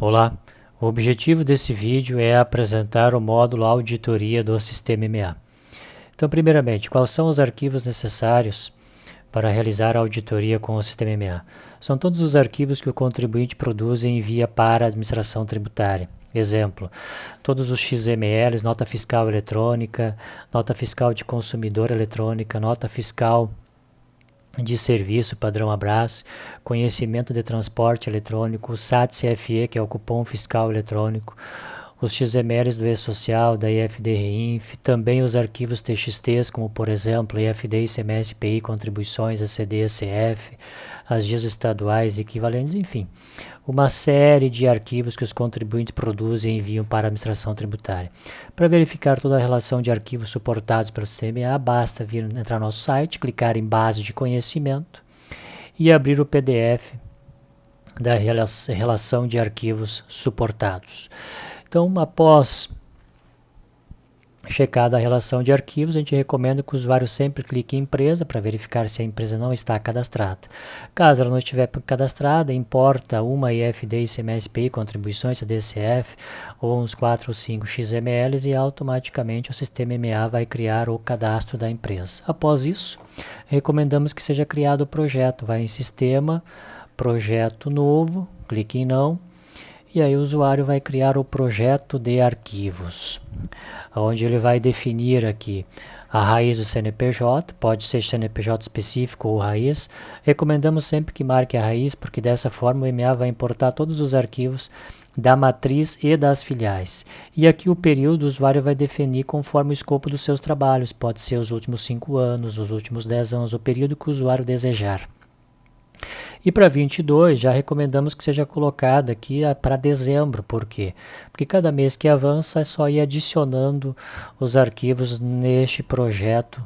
Olá, o objetivo desse vídeo é apresentar o módulo Auditoria do Sistema MEA. Então, primeiramente, quais são os arquivos necessários para realizar a auditoria com o Sistema MEA? São todos os arquivos que o contribuinte produz e envia para a administração tributária. Exemplo, todos os XMLs, nota fiscal eletrônica, nota fiscal de consumidor eletrônica, nota fiscal de serviço padrão Abras, conhecimento de transporte eletrônico, SAT-CFE, que é o cupom fiscal eletrônico, os XMLs do E-Social, da IFD-REINF, também os arquivos TXTs, como por exemplo IFD, ICMS, PI, contribuições, ECD, ECF, as guias estaduais equivalentes, enfim, uma série de arquivos que os contribuintes produzem e enviam para a administração tributária. Para verificar toda a relação de arquivos suportados pelo CMA, basta entrar no nosso site, clicar em base de conhecimento e abrir o PDF da relação de arquivos suportados. Então, após checada a relação de arquivos, a gente recomenda que o usuário sempre clique em empresa para verificar se a empresa não está cadastrada. Caso ela não estiver cadastrada, importa uma IFD, ICMS, PI, contribuições, CDCF ou uns 4 ou 5 XMLs e automaticamente o sistema MEA vai criar o cadastro da empresa. Após isso, recomendamos que seja criado o projeto. Vai em Sistema, Projeto Novo, clique em Não. E aí o usuário vai criar o projeto de arquivos, onde ele vai definir aqui a raiz do CNPJ, pode ser CNPJ específico ou raiz. Recomendamos sempre que marque a raiz, porque dessa forma o MEA vai importar todos os arquivos da matriz e das filiais. E aqui o período o usuário vai definir conforme o escopo dos seus trabalhos, pode ser os últimos 5 anos, os últimos 10 anos, o período que o usuário desejar. E para 22, já recomendamos que seja colocada aqui para dezembro. Por quê? Porque cada mês que avança é só ir adicionando os arquivos neste projeto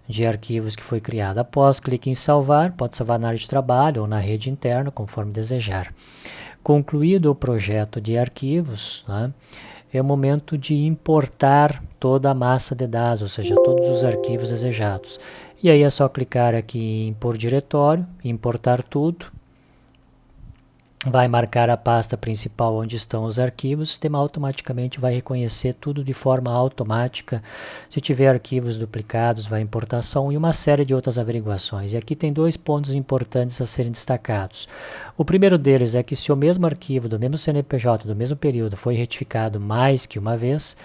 de arquivos que foi criado. Após, clique em salvar, pode salvar na área de trabalho ou na rede interna, conforme desejar. Concluído o projeto de arquivos, né, é o momento de importar toda a massa de dados, ou seja, todos os arquivos desejados. E aí é só clicar aqui em por diretório, importar tudo. Vai marcar a pasta principal onde estão os arquivos, o sistema automaticamente vai reconhecer tudo de forma automática. Se tiver arquivos duplicados, vai importar só um e uma série de outras averiguações. E aqui tem 2 pontos importantes a serem destacados. O primeiro deles é que se o mesmo arquivo do mesmo CNPJ, do mesmo período, foi retificado mais que uma vez,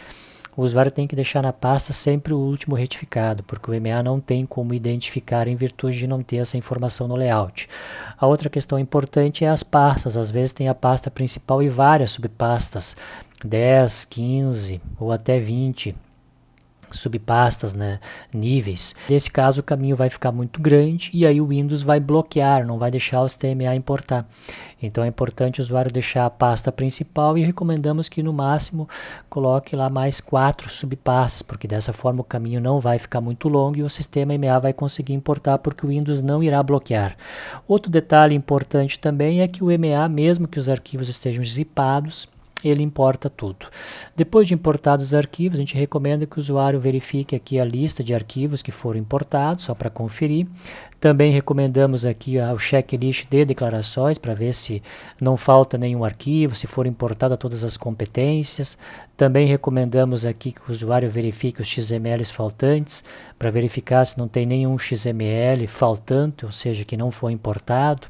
o usuário tem que deixar na pasta sempre o último retificado, porque o MEA não tem como identificar em virtude de não ter essa informação no layout. A outra questão importante é as pastas. Às vezes tem a pasta principal e várias subpastas, 10, 15 ou até 20 subpastas, né, níveis. Nesse caso o caminho vai ficar muito grande e aí o Windows vai bloquear, não vai deixar o CMA importar. Então é importante o usuário deixar a pasta principal e recomendamos que no máximo coloque lá mais 4 subpastas, porque dessa forma o caminho não vai ficar muito longo e o sistema MEA vai conseguir importar porque o Windows não irá bloquear. Outro detalhe importante também é que o MEA, mesmo que os arquivos estejam zipados, ele importa tudo. Depois de importados os arquivos, a gente recomenda que o usuário verifique aqui a lista de arquivos que foram importados, só para conferir. Também recomendamos aqui o checklist de declarações, para ver se não falta nenhum arquivo, se foram importadas todas as competências. Também recomendamos aqui que o usuário verifique os XMLs faltantes, para verificar se não tem nenhum XML faltante, ou seja, que não foi importado,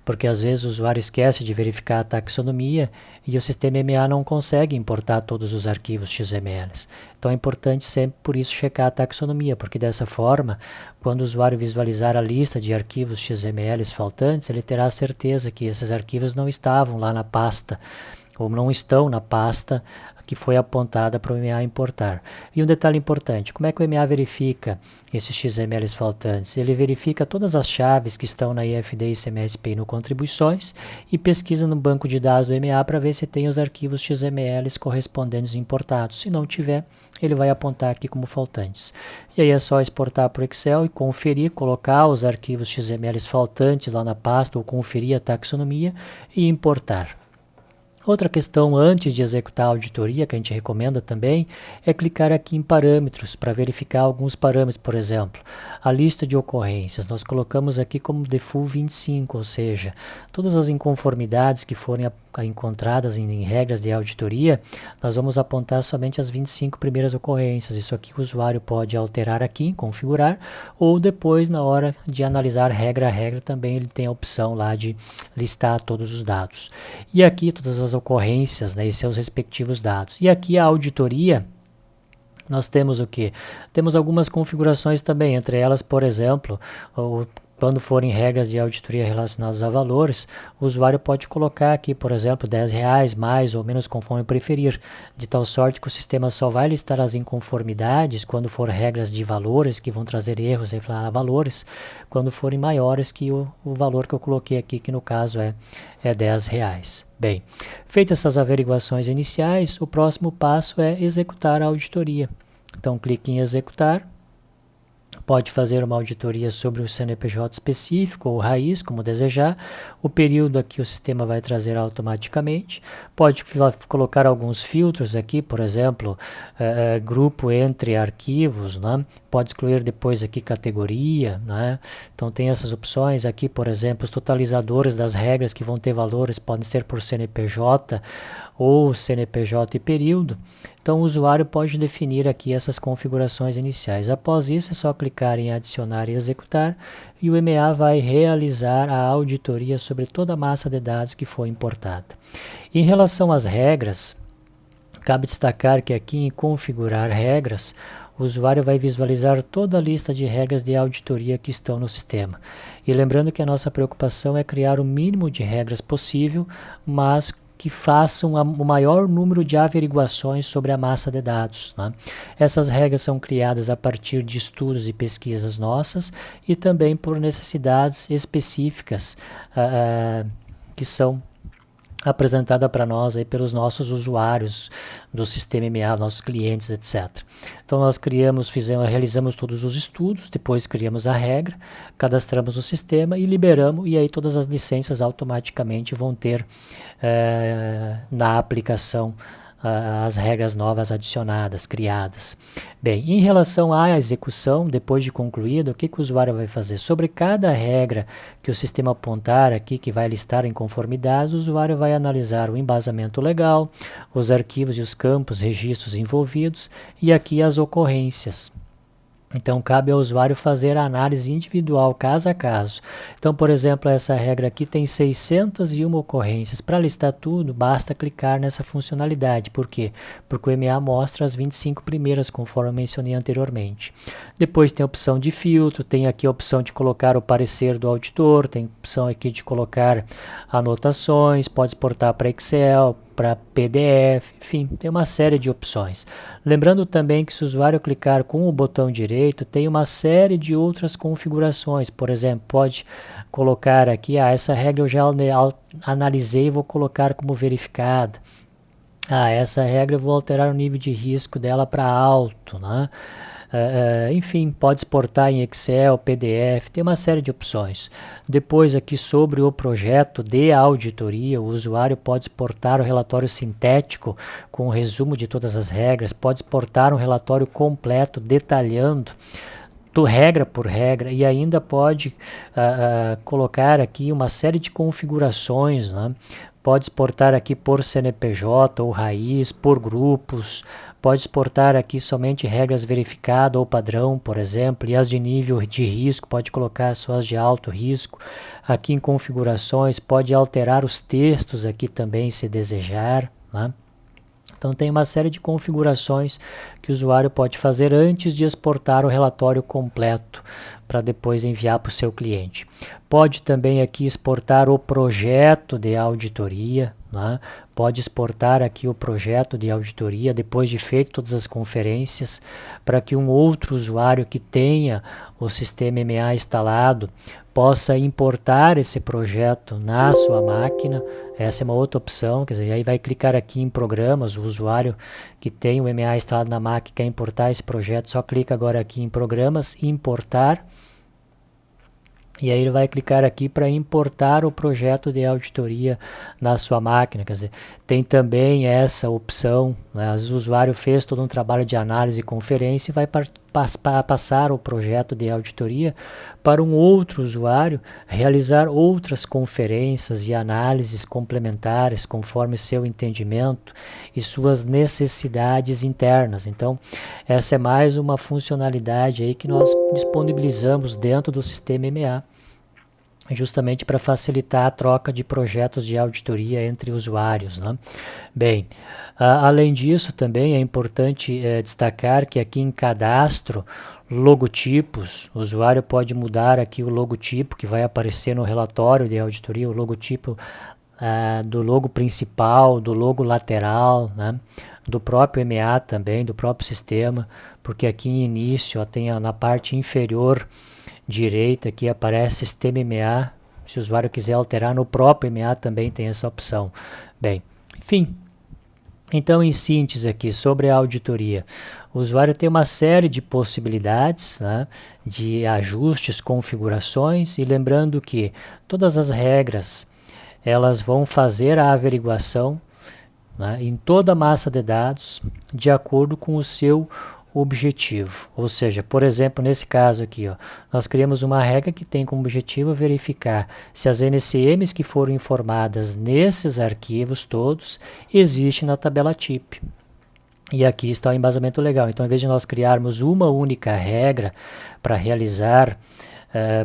porque às vezes o usuário esquece de verificar a taxonomia e o sistema MEA não consegue importar todos os arquivos XMLs. Então é importante sempre, por isso, checar a taxonomia, porque dessa forma, quando o usuário visualizar a lista de arquivos XMLs faltantes, ele terá certeza que esses arquivos não estavam lá na pasta, ou não estão na pasta que foi apontada para o MEA importar. E um detalhe importante, como é que o MEA verifica esses XMLs faltantes? Ele verifica todas as chaves que estão na IFD, ICMS, PI no contribuições e pesquisa no banco de dados do MEA para ver se tem os arquivos XMLs correspondentes importados. Se não tiver, ele vai apontar aqui como faltantes. E aí é só exportar para o Excel e conferir, colocar os arquivos XMLs faltantes lá na pasta ou conferir a taxonomia e importar. Outra questão antes de executar a auditoria, que a gente recomenda também, é clicar aqui em parâmetros para verificar alguns parâmetros, por exemplo, a lista de ocorrências. Nós colocamos aqui como default 25, ou seja, todas as inconformidades que forem encontradas em regras de auditoria, nós vamos apontar somente as 25 primeiras ocorrências. Isso aqui o usuário pode alterar aqui, configurar, ou depois, na hora de analisar regra a regra, também ele tem a opção lá de listar todos os dados. E aqui todas as ocorrências, né, e seus respectivos dados. E aqui a auditoria, nós temos o que? Temos algumas configurações também, entre elas, por exemplo, quando forem regras de auditoria relacionadas a valores, o usuário pode colocar aqui, por exemplo, R$10, mais ou menos, conforme preferir, de tal sorte que o sistema só vai listar as inconformidades quando for regras de valores, que vão trazer erros em valores, quando forem maiores que o valor que eu coloquei aqui, que no caso é R$10. Bem, feitas essas averiguações iniciais, o próximo passo é executar a auditoria. Então, clique em executar. Pode fazer uma auditoria sobre o CNPJ específico ou raiz, como desejar. O período aqui o sistema vai trazer automaticamente. Pode colocar alguns filtros aqui, por exemplo, grupo entre arquivos, né? Pode excluir depois aqui categoria, né? Então tem essas opções aqui, por exemplo, os totalizadores das regras que vão ter valores podem ser por CNPJ ou CNPJ e período. Então o usuário pode definir aqui essas configurações iniciais. Após isso é só clicar em adicionar e executar e o MEA vai realizar a auditoria sobre toda a massa de dados que foi importada. Em relação às regras, cabe destacar que aqui em configurar regras, o usuário vai visualizar toda a lista de regras de auditoria que estão no sistema. E lembrando que a nossa preocupação é criar o mínimo de regras possível, mas que façam o maior número de averiguações sobre a massa de dados, né? Essas regras são criadas a partir de estudos e pesquisas nossas e também por necessidades específicas que são apresentada para nós aí pelos nossos usuários do sistema MEA, nossos clientes, etc. Então nós realizamos todos os estudos, depois criamos a regra, cadastramos no sistema e liberamos, e aí todas as licenças automaticamente vão ter na aplicação as regras novas adicionadas, criadas. Bem, em relação à execução, depois de concluído, o que o usuário vai fazer? Sobre cada regra que o sistema apontar aqui, que vai listar em conformidades, o usuário vai analisar o embasamento legal, os arquivos e os campos, registros envolvidos, e aqui as ocorrências. Então, cabe ao usuário fazer a análise individual, caso a caso. Então, por exemplo, essa regra aqui tem 601 ocorrências. Para listar tudo, basta clicar nessa funcionalidade. Por quê? Porque o MEA mostra as 25 primeiras, conforme eu mencionei anteriormente. Depois tem a opção de filtro, tem aqui a opção de colocar o parecer do auditor, tem a opção aqui de colocar anotações, pode exportar para Excel, para PDF, enfim, tem uma série de opções. Lembrando também que se o usuário clicar com o botão direito, tem uma série de outras configurações. Por exemplo, pode colocar aqui, essa regra eu já analisei e vou colocar como verificada. Essa regra eu vou alterar o nível de risco dela para alto, né? Enfim, pode exportar em Excel, PDF, tem uma série de opções. Depois aqui sobre o projeto de auditoria, o usuário pode exportar o relatório sintético com o resumo de todas as regras, pode exportar um relatório completo detalhando regra por regra e ainda pode colocar aqui uma série de configurações, né? Pode exportar aqui por CNPJ ou raiz, por grupos, pode exportar aqui somente regras verificadas ou padrão, por exemplo, e as de nível de risco, pode colocar só as de alto risco. Aqui em configurações, pode alterar os textos aqui também, se desejar, né? Então tem uma série de configurações que o usuário pode fazer antes de exportar o relatório completo para depois enviar para o seu cliente. Pode também aqui exportar o projeto de auditoria, né? Pode exportar aqui o projeto de auditoria depois de feito todas as conferências para que um outro usuário que tenha o sistema MEA instalado possa importar esse projeto na sua máquina. Essa é uma outra opção, quer dizer, aí vai clicar aqui em programas, o usuário que tem o MEA instalado na máquina quer importar esse projeto, só clica agora aqui em programas, importar. E aí ele vai clicar aqui para importar o projeto de auditoria na sua máquina. Quer dizer, tem também essa opção, né? Às vezes o usuário fez todo um trabalho de análise e conferência e vai passar o projeto de auditoria para um outro usuário realizar outras conferências e análises complementares conforme seu entendimento e suas necessidades internas. Então, essa é mais uma funcionalidade aí que nós disponibilizamos dentro do sistema MEA, justamente para facilitar a troca de projetos de auditoria entre usuários, né? Bem, além disso, também é importante destacar que aqui em cadastro, logotipos, o usuário pode mudar aqui o logotipo que vai aparecer no relatório de auditoria, o logotipo do logo principal, do logo lateral, né? Do próprio MEA também, do próprio sistema, porque aqui em início tem na parte inferior direita aqui aparece sistema MEA. Se o usuário quiser alterar no próprio MEA também tem essa opção. Bem, enfim, então em síntese aqui sobre a auditoria, o usuário tem uma série de possibilidades, né, de ajustes, configurações, e lembrando que todas as regras elas vão fazer a averiguação, né, em toda a massa de dados de acordo com o seu objetivo. Ou seja, por exemplo, nesse caso aqui, ó, nós criamos uma regra que tem como objetivo verificar se as NCMs que foram informadas nesses arquivos todos existem na tabela TIP. E aqui está o embasamento legal. Então, em vez de nós criarmos uma única regra para realizar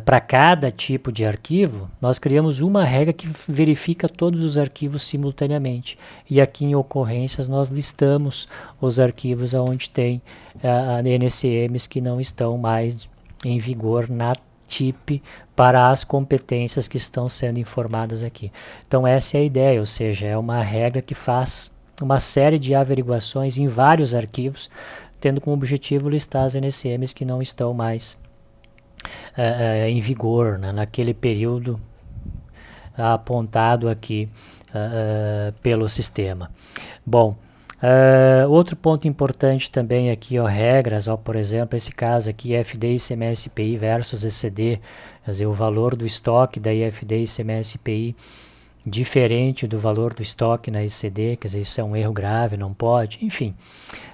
para cada tipo de arquivo, nós criamos uma regra que verifica todos os arquivos simultaneamente. E aqui em ocorrências nós listamos os arquivos onde tem NCMs que não estão mais em vigor na TIP para as competências que estão sendo informadas aqui. Então essa é a ideia, ou seja, é uma regra que faz uma série de averiguações em vários arquivos, tendo como objetivo listar as NCMs que não estão mais em vigor, né, naquele período apontado aqui pelo sistema. Bom, outro ponto importante também aqui, ó, regras, ó, por exemplo, esse caso aqui, IFD, ICMS, IPI versus ECD, quer dizer, o valor do estoque da IFD, ICMS, IPI diferente do valor do estoque na ECD, quer dizer, isso é um erro grave, não pode, enfim.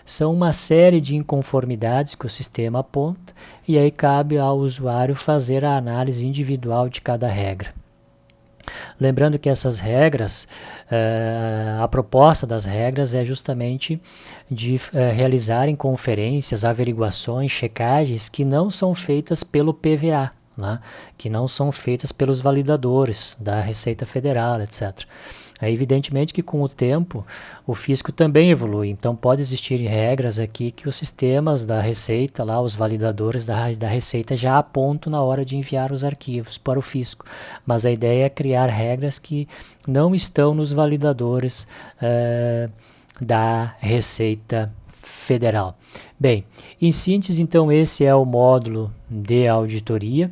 São uma série de inconformidades que o sistema aponta e aí cabe ao usuário fazer a análise individual de cada regra. Lembrando que essas regras, a proposta das regras é justamente de realizarem conferências, averiguações, checagens que não são feitas pelo PVA, né? Que não são feitas pelos validadores da Receita Federal, etc. É evidentemente que com o tempo o fisco também evolui, então pode existir regras aqui que os sistemas da Receita, lá, os validadores da Receita já apontam na hora de enviar os arquivos para o fisco, mas a ideia é criar regras que não estão nos validadores da Receita Federal. Bem, em síntese, então, esse é o módulo de auditoria,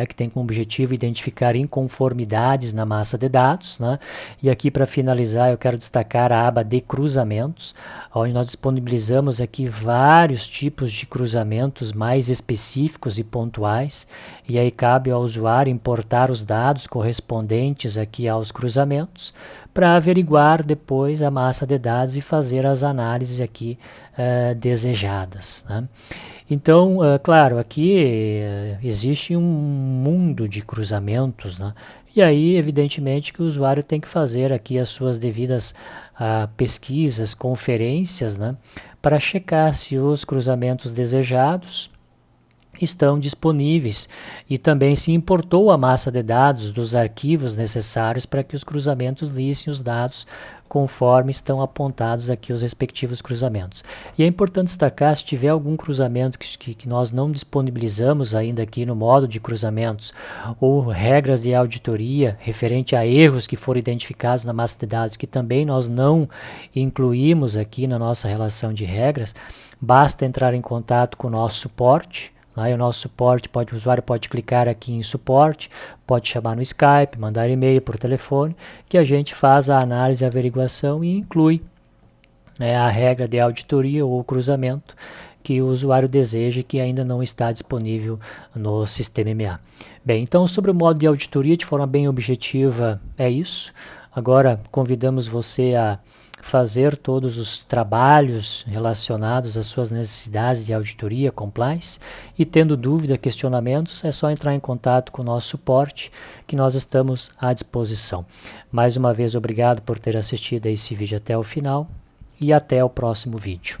que tem como objetivo identificar inconformidades na massa de dados, né? E aqui, para finalizar, eu quero destacar a aba de cruzamentos, onde nós disponibilizamos aqui vários tipos de cruzamentos mais específicos e pontuais, e aí cabe ao usuário importar os dados correspondentes aqui aos cruzamentos para averiguar depois a massa de dados e fazer as análises aqui desejadas, né? Então, claro, aqui existe um mundo de cruzamentos, né? E aí, evidentemente, que o usuário tem que fazer aqui as suas devidas pesquisas, conferências, né? Para checar se os cruzamentos desejados estão disponíveis e também se importou a massa de dados dos arquivos necessários para que os cruzamentos lissem os dados conforme estão apontados aqui os respectivos cruzamentos. E é importante destacar, se tiver algum cruzamento que nós não disponibilizamos ainda aqui no módulo de cruzamentos, ou regras de auditoria referente a erros que foram identificados na massa de dados, que também nós não incluímos aqui na nossa relação de regras, basta entrar em contato com o nosso suporte. Aí o nosso suporte, o usuário pode clicar aqui em suporte, pode chamar no Skype, mandar e-mail por telefone, que a gente faz a análise e averiguação e inclui a regra de auditoria ou cruzamento que o usuário deseja e que ainda não está disponível no sistema MA. Bem, então sobre o modo de auditoria, de forma bem objetiva, é isso. Agora convidamos você a fazer todos os trabalhos relacionados às suas necessidades de auditoria, compliance, e tendo dúvida, questionamentos, é só entrar em contato com o nosso suporte, que nós estamos à disposição. Mais uma vez, obrigado por ter assistido a esse vídeo até o final, e até o próximo vídeo.